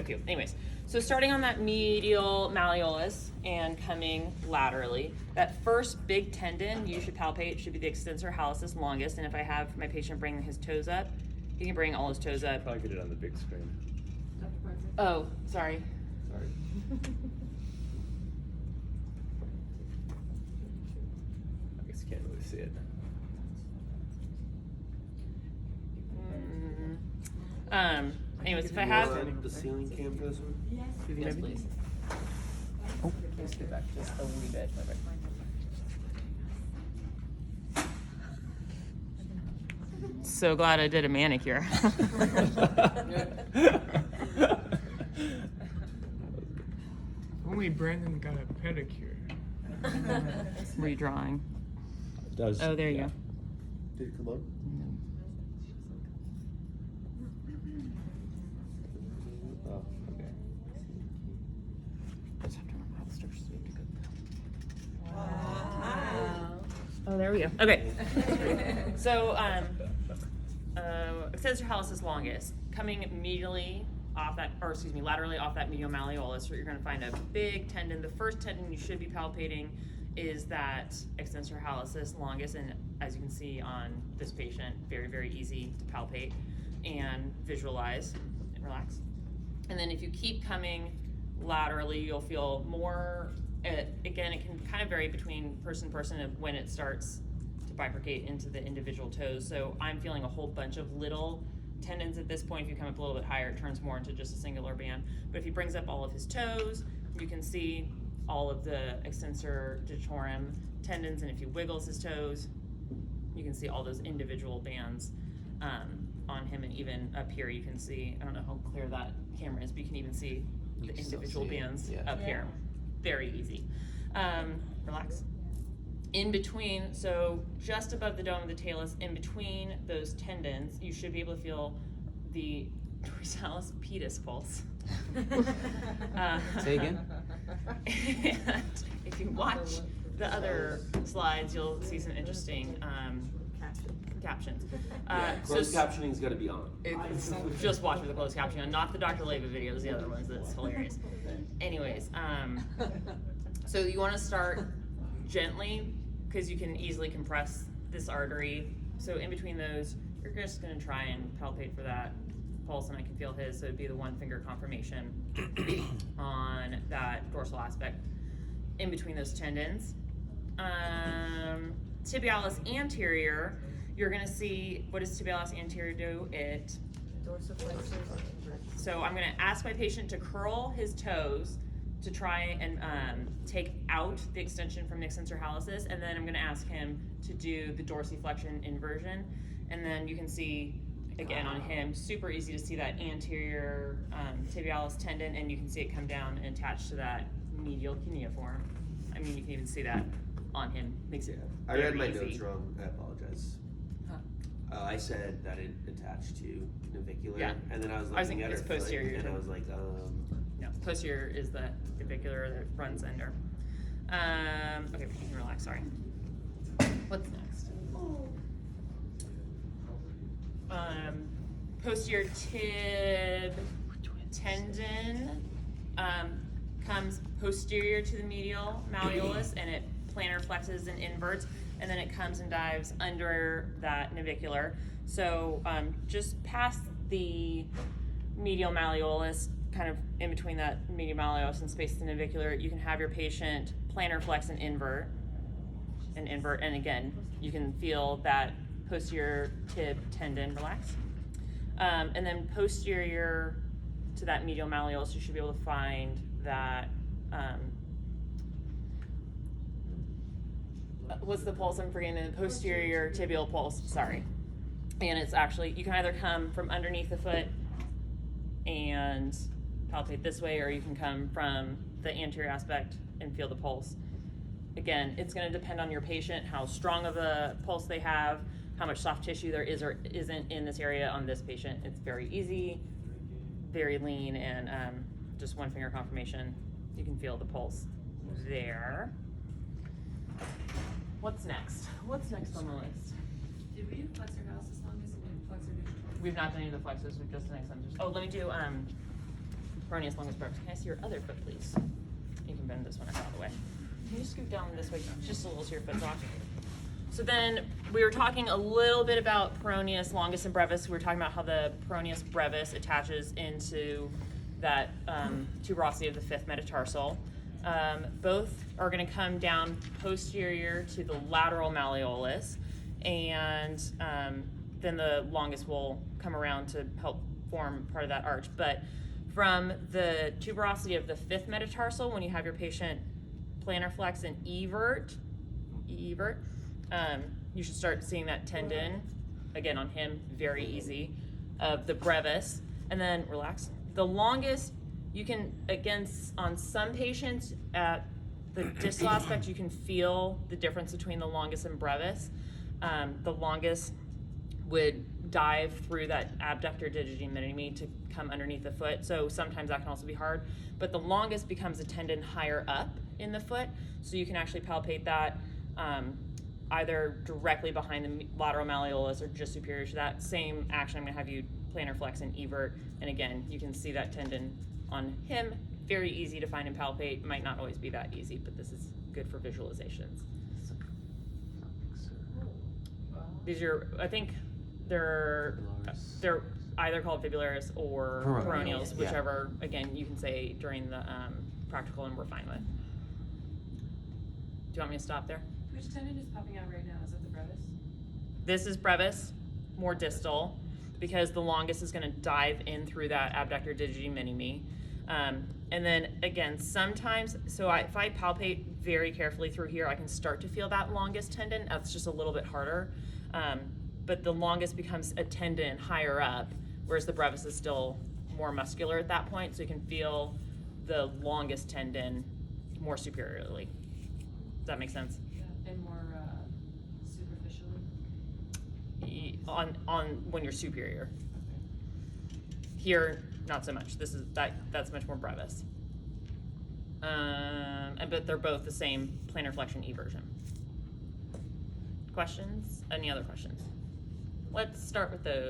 Okay, anyways, so starting on that medial malleolus and coming laterally, that first big tendon you should palpate should be the extensor hallucis longus. And if I have my patient bring his toes up, he can bring all his toes up. Probably get it on the big screen. Oh, sorry. Sorry. I guess you can't really see it. Anyways, if I have the ceiling cam for this one? yes, please. Oh, please get back just a wee bit. So glad I did a manicure. Only Brandon got a pedicure. Redrawing. Does, Oh, there you yeah. go. Did it come on? Oh, okay. Oh, there we go. Okay. So, extensor hallucis longus, coming medially off that, or excuse me, laterally off that medial malleolus, you're going to find a big tendon. The first tendon you should be palpating is that extensor hallucis longus, and as you can see on this patient, very, very easy to palpate and visualize and relax. And then if you keep coming laterally, you'll feel more, again, it can kind of vary between person to person of when it starts to bifurcate into the individual toes. So I'm feeling a whole bunch of little tendons at this point. If you come up a little bit higher, it turns more into just a singular band. But if he brings up all of his toes, you can see all of the extensor digitorum tendons, and if he wiggles his toes, you can see all those individual bands on him, and even up here you can see, I don't know how clear that camera is, but you can even see the individual bands up here. Very easy. Relax. In between, so just above the dome of the talus, in between those tendons, you should be able to feel the dorsalis pedis pulse. Say again? And if you watch the other slides, you'll see some interesting captions. Closed captioning's got to be on. Just watch with the closed captioning on, not the Dr. Leva videos, the other ones. That's hilarious. Anyways, so you want to start gently because you can easily compress this artery. So in between those, you're just going to try and palpate for that pulse, and I can feel his, so it'd be the one finger confirmation on that dorsal aspect in between those tendons. Tibialis anterior, you're going to see, what does tibialis anterior do? It dorsiflexes. So I'm going to ask my patient to curl his toes to try and take out the extension from the extensor hallucis, and then I'm going to ask him to do the dorsiflexion inversion, and then you can see again on him, super easy to see that anterior tibialis tendon, and you can see it come down and attach to that medial cuneiform. I mean, you can even see that on him. Makes it I read my easy. notes wrong. I apologize. Huh. I said that it attached to navicular, Yeah. and then I was I was looking thinking at it's her foot, posterior, and too. I was like, No, posterior is the navicular that runs under. Okay, you can relax, sorry. What's next? Posterior tib tendon comes posterior to the medial malleolus, and it plantar flexes and inverts, and then it comes and dives under that navicular. So just past the medial malleolus, kind of in between that medial malleolus and space to the navicular, you can have your patient plantar flex and invert, and again, you can feel that posterior tib tendon relax. And then posterior to that medial malleolus, you should be able to find that, what's the pulse? I'm forgetting the posterior tibial pulse, sorry. And it's actually, you can either come from underneath the foot and palpate this way, or you can come from the anterior aspect and feel the pulse. Again, it's going to depend on your patient, how strong of a pulse they have, how much soft tissue there is or isn't in this area. On this patient, it's very easy, very lean, and just one finger confirmation. You can feel the pulse there. What's next? What's next on the list? Did we do flexor hallucis longus and flexor digitorum? We've not done any of the flexors, we've just done extensors. Oh, let me do peroneus longus brevis. Can I see your other foot, please? You can bend this one out of the way. Can you scoot down this way just a little so your foot's off? So then we were talking a little bit about peroneus longus and brevis. We were talking about how the peroneus brevis attaches into that tuberosity of the fifth metatarsal. Both are going to come down posterior to the lateral malleolus, and then the longus will come around to help form part of that arch. But from the tuberosity of the fifth metatarsal, when you have your patient plantar flex and evert, you should start seeing that tendon, again on him, very easy, of the brevis. And then relax. The longest, you can, again, on some patients at the distal aspect, you can feel the difference between the longus and brevis. The longest would dive through that abductor digiti minimi to come underneath the foot. So sometimes that can also be hard. But the longest becomes a tendon higher up in the foot. So you can actually palpate that either directly behind the lateral malleolus or just superior to that. Same action, I'm gonna have you plantar flex and evert. And again, you can see that tendon on him. Very easy to find and palpate. Might not always be that easy, but this is good for visualizations. These are, I think they're either called fibularis or peroneals, yeah. whichever, again, you can say during the practical and we're fine with. Do you want me to stop there? Which tendon is popping out right now? Is that the brevis? This is brevis, more distal, because the longest is gonna dive in through that abductor digiti minimi. And then again, sometimes, if I palpate very carefully through here, I can start to feel that longest tendon. That's just a little bit harder. But the longest becomes a tendon higher up, whereas the brevis is still more muscular at that point, so you can feel the longest tendon more superiorly. Does that make sense? Yeah. And more superficially? On when you're superior. Here, not so much. That's much more brevis. But they're both the same plantar flexion eversion. Questions? Any other questions? Let's start with those.